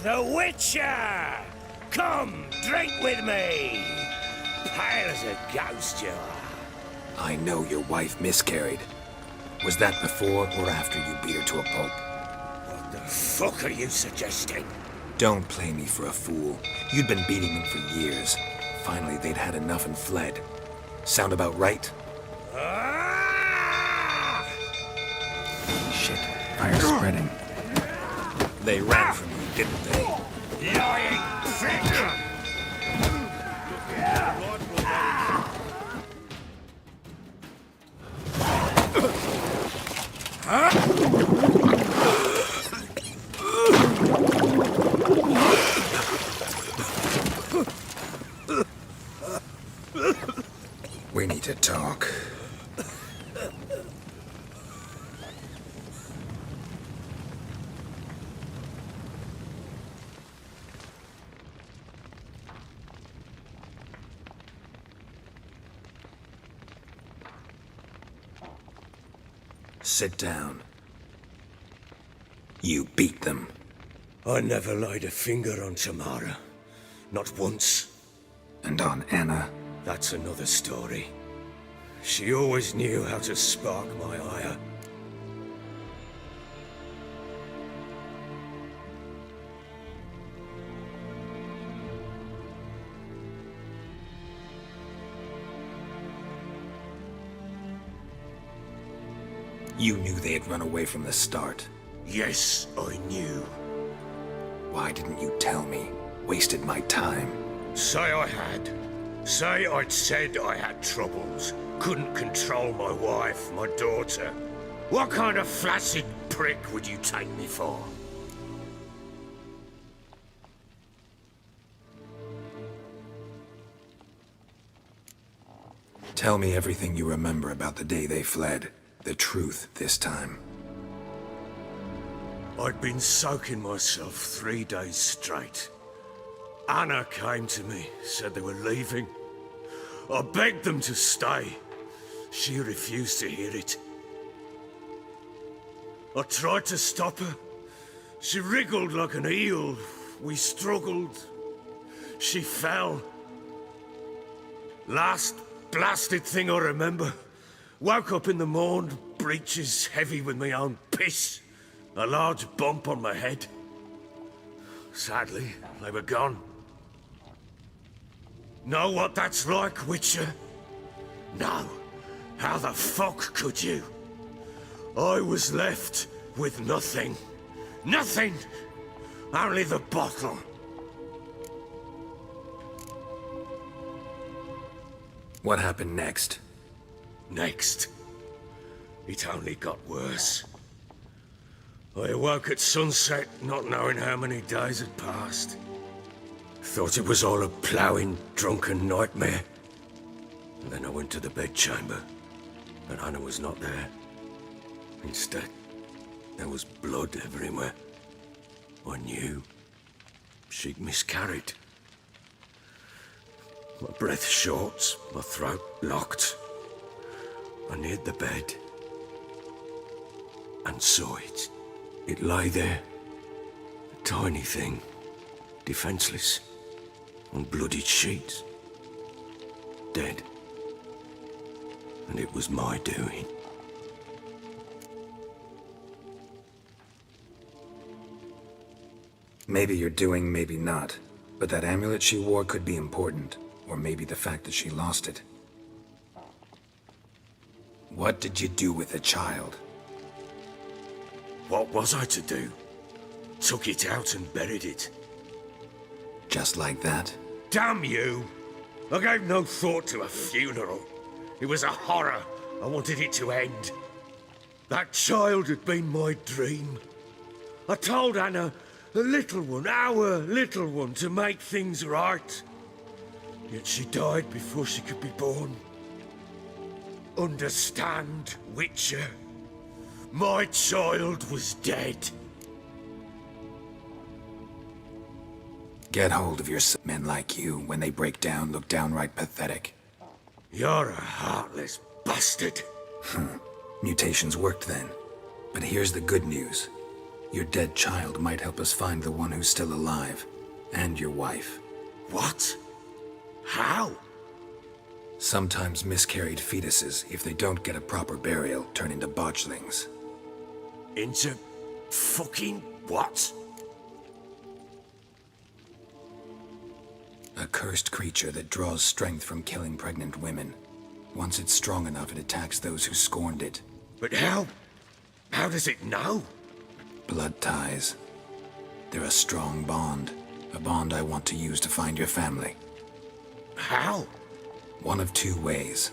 The Witcher! Come, drink with me! Pale as a ghost you are. I know your wife miscarried. Was that before or after you beat her to a pulp? What the fuck are you suggesting? Don't play me for a fool. You'd been beating them for years. Finally, they'd had enough and fled. Sound about right? Ah! Shit, fire's spreading. They ran from you, didn't they? Lying prick! We need to talk. Sit down. You beat them. I never laid a finger on Tamara. Not once. And on Anna. That's another story. She always knew how to spark my ire. You knew they had run away from the start. Yes, I knew. Why didn't you tell me? Wasted my time. Say I had. Say I'd said I had troubles. Couldn't control my wife, my daughter. What kind of flaccid prick would you take me for? Tell me everything you remember about the day they fled. The truth this time. I'd been soaking myself 3 days straight. Anna came to me, said they were leaving. I begged them to stay. She refused to hear it. I tried to stop her. She wriggled like an eel. We struggled. She fell. Last blasted thing I remember. Woke up in the morn, breeches heavy with my own piss. A large bump on my head. Sadly, they were gone. Know what that's like, Witcher? No. How the fuck could you? I was left with nothing. Nothing! Only the bottle. What happened next? Next. It only got worse. I awoke at sunset, not knowing how many days had passed. Thought it was all a ploughing, drunken nightmare. And then I went to the bedchamber, but Anna was not there. Instead, there was blood everywhere. I knew she'd miscarried. My breath short, my throat locked. I neared the bed and saw it. It lay there, a tiny thing, defenseless, on bloodied sheets, dead. And it was my doing. Maybe you're doing, maybe not. But that amulet she wore could be important. Or maybe the fact that she lost it. What did you do with the child? What was I to do? Took it out and buried it. Just like that? Damn you! I gave no thought to a funeral. It was a horror. I wanted it to end. That child had been my dream. I told Anna, the little one, our little one, to make things right. Yet she died before she could be born. Understand, Witcher? My child was dead. Get hold of your men like you. When they break down, look downright pathetic. You're a heartless bastard. Mutations worked then. But here's the good news. Your dead child might help us find the one who's still alive, and your wife. What? How? Sometimes miscarried fetuses, if they don't get a proper burial, turn into botchlings. Into fucking what? A cursed creature that draws strength from killing pregnant women. Once it's strong enough, it attacks those who scorned it. But how? How does it know? Blood ties. They're a strong bond. A bond I want to use to find your family. How? One of two ways.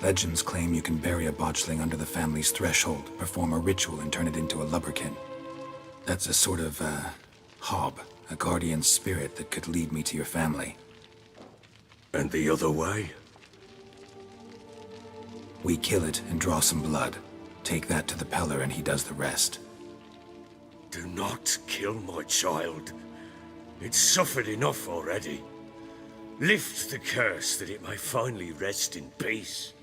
Legends claim you can bury a botchling under the family's threshold, perform a ritual, and turn it into a lubberkin. That's a sort of, hob, a guardian spirit that could lead me to your family. And the other way? We kill it and draw some blood. Take that to the Peller and he does the rest. Do not kill my child. It's suffered enough already. Lift the curse that it may finally rest in peace.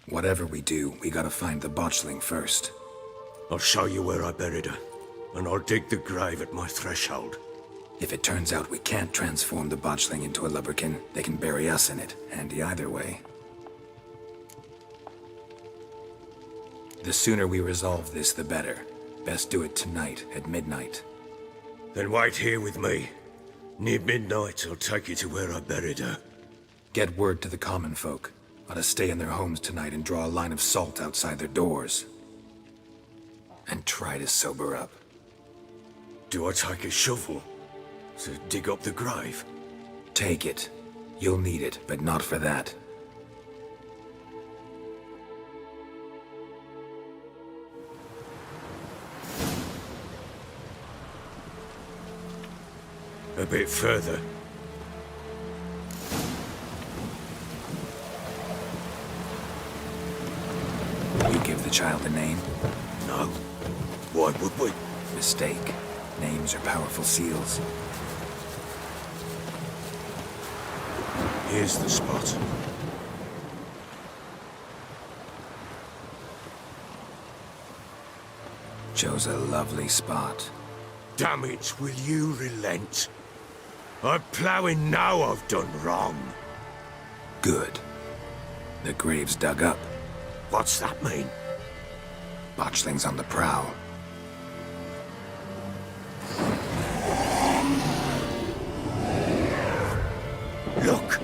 Whatever we do, we gotta find the botchling first. I'll show you where I buried her, and I'll dig the grave at my threshold. If it turns out we can't transform the botchling into a lubberkin, they can bury us in it. Handy either way. The sooner we resolve this, the better. Best do it tonight, at midnight. Then wait here with me. Near midnight, I'll take you to where I buried her. Get word to the common folk. Ought to stay in their homes tonight and draw a line of salt outside their doors. And try to sober up. Do I take a shovel to dig up the grave? Take it. You'll need it, but not for that. A bit further. You give the child a name? No. Why would we? Mistake. Names are powerful seals. Here's the spot. Chose a lovely spot. Damn it, will you relent? I'm ploughing now I've done wrong. Good. The grave's dug up. What's that mean? Botchling's on the prowl. Look!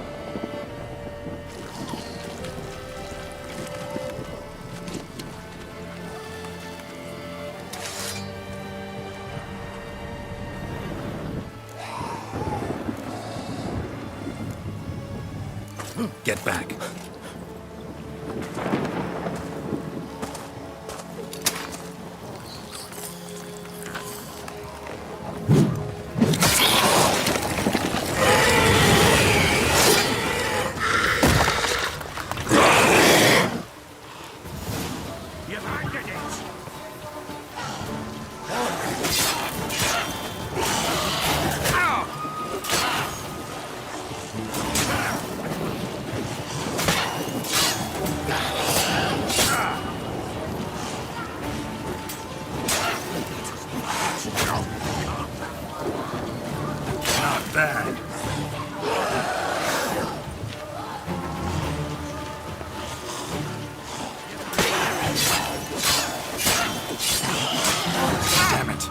Get back. You've handed it! Not bad. Damn it.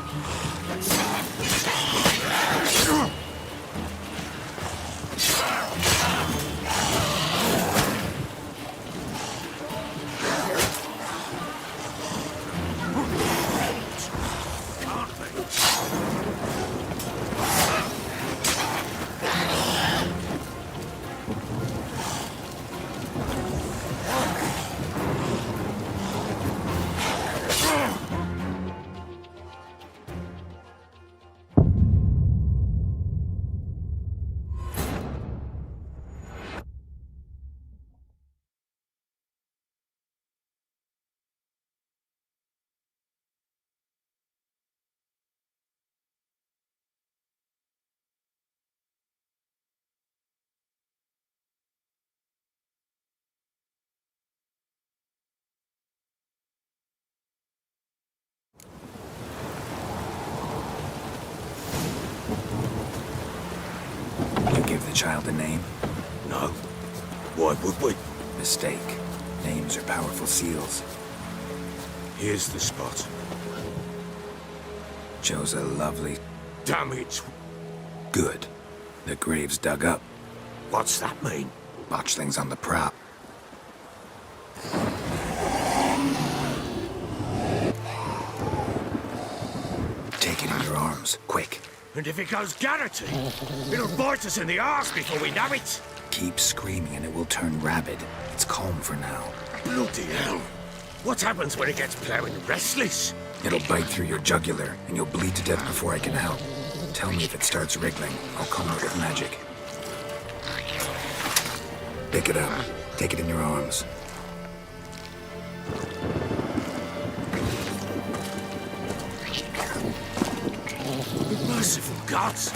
You give the child a name? No. Why would we? Mistake. Names are powerful seals. Here's the spot. Chose a lovely... Damn it. Good. The grave's dug up. What's that mean? Botchling's on the prowl. Take it in your arms, quick. And if it goes Garrity, it'll bite us in the arse before we know it. Keep screaming and it will turn rabid. It's calm for now. Bloody hell. What happens when it gets plowing restless? It'll bite through your jugular, and you'll bleed to death before I can help. Tell me if it starts wriggling. I'll calm it with magic. Pick it up. Take it in your arms. Merciful gods!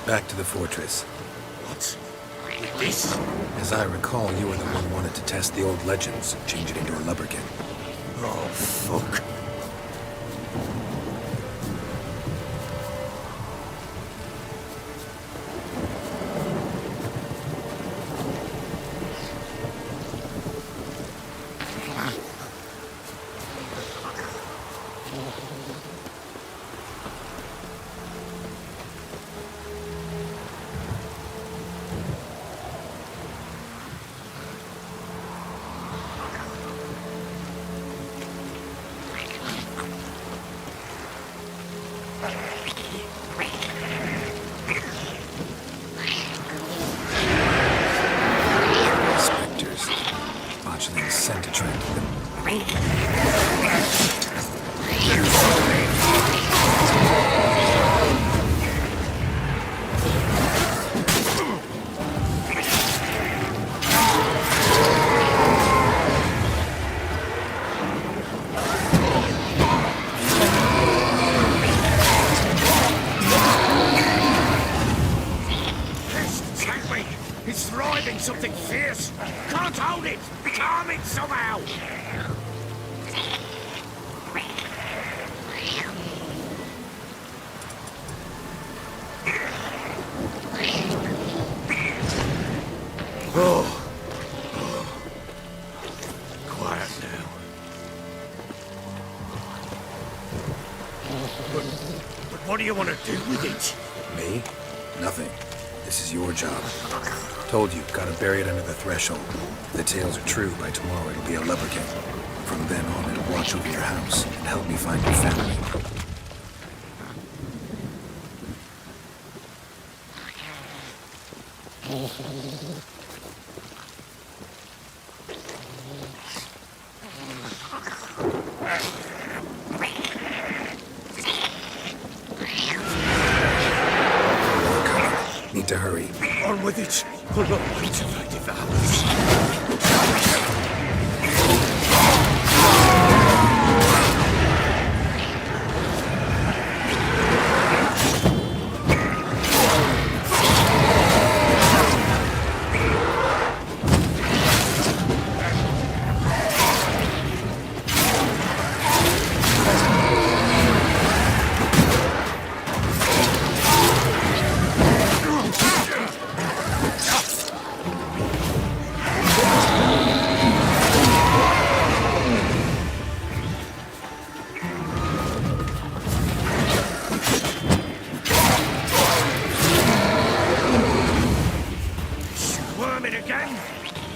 Back to the fortress. What? With this? As I recall, you were the one who wanted to test the old legends, change it into a lubberkin. Oh, fuck. Spectres. Botchling's scent attracted them. It's thriving something fierce. Can't hold it. Calm it somehow. Oh. Quiet now. But what do you want to do with it? Me? Nothing. This is your job. Told you, gotta bury it under the threshold. If the tales are true, by tomorrow it'll be a lubberkin. From then on, it'll watch over your house and help me find your family. Need to hurry. On with it. For not wait till I devours.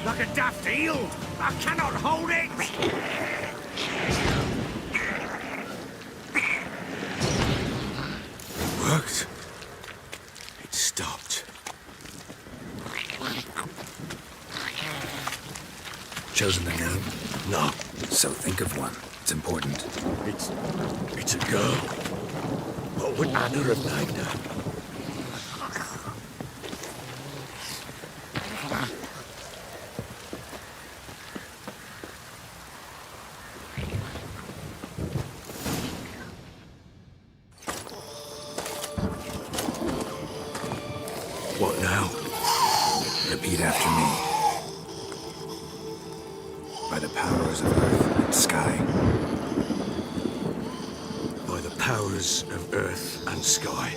Like a daft eel! I cannot hold it! Worked. It stopped. Chosen the name? No. So think of one. It's important. It's a girl. What would Anna have named her? What now? Repeat after me. By the powers of earth and sky. By the powers of earth and sky.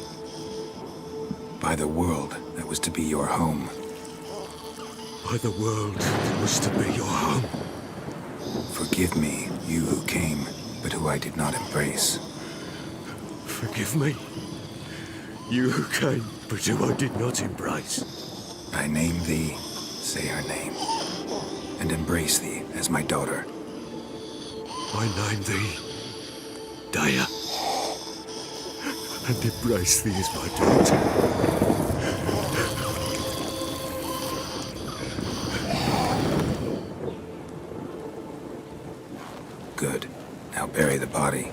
By the world that was to be your home. By the world that was to be your home. Forgive me, you who came, but who I did not embrace. Forgive me, you who came, but who I did not embrace. I name thee, say her name, and embrace thee as my daughter. I name thee, Daya, and embrace thee as my daughter. Good. Now bury the body.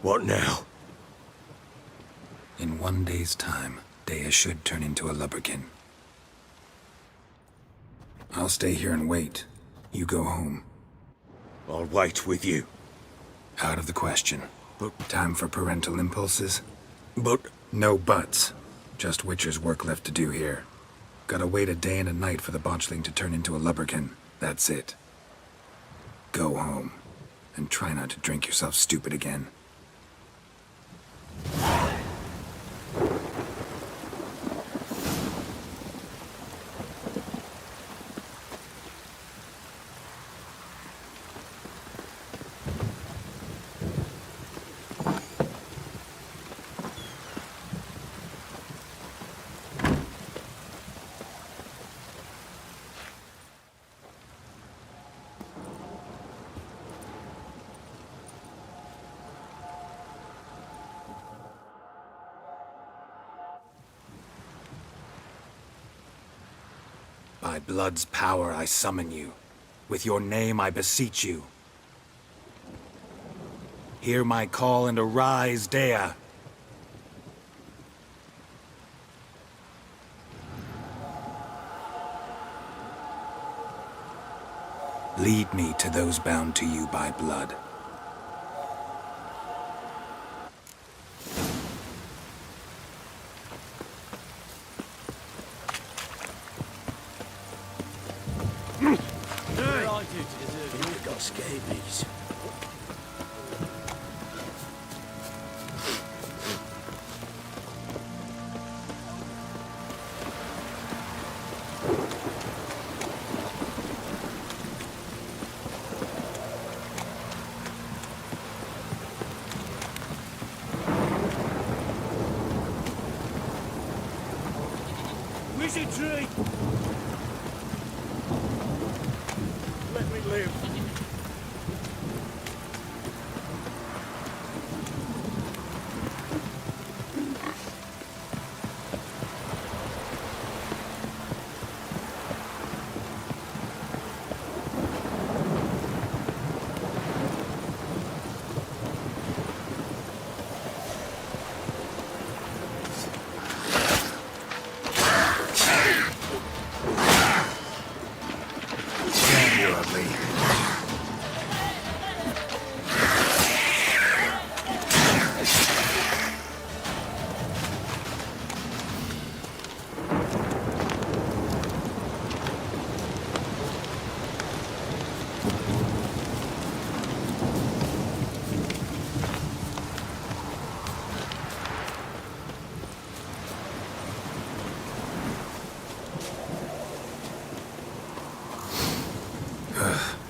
What now? In 1 day's time, Daya should turn into a lubberkin. I'll stay here and wait. You go home. I'll wait with you. Out of the question. But... Time for parental impulses? But... No buts. Just Witcher's work left to do here. Gotta wait a day and a night for the botchling to turn into a lubberkin. That's it. Go home. And try not to drink yourself stupid again. By blood's power I summon you. With your name I beseech you. Hear my call and arise, Daya. Lead me to those bound to you by blood. Scabies. Wizardry! Let me live.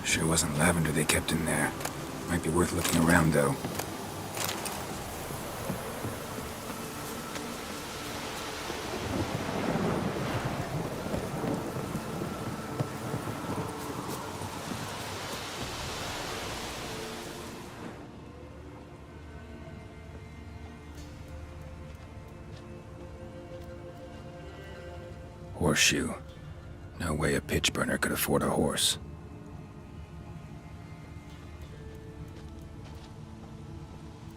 Sure wasn't lavender they kept in there. Might be worth looking around, though. Horseshoe. No way a pitch burner could afford a horse.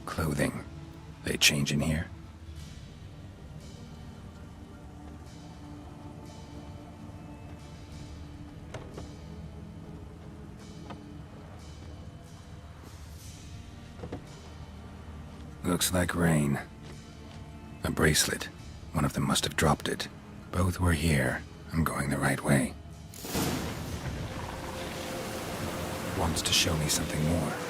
Clothing. They change in here? Looks like rain. A bracelet. One of them must have dropped it. Both were here. I'm going the right way. Wants to show me something more.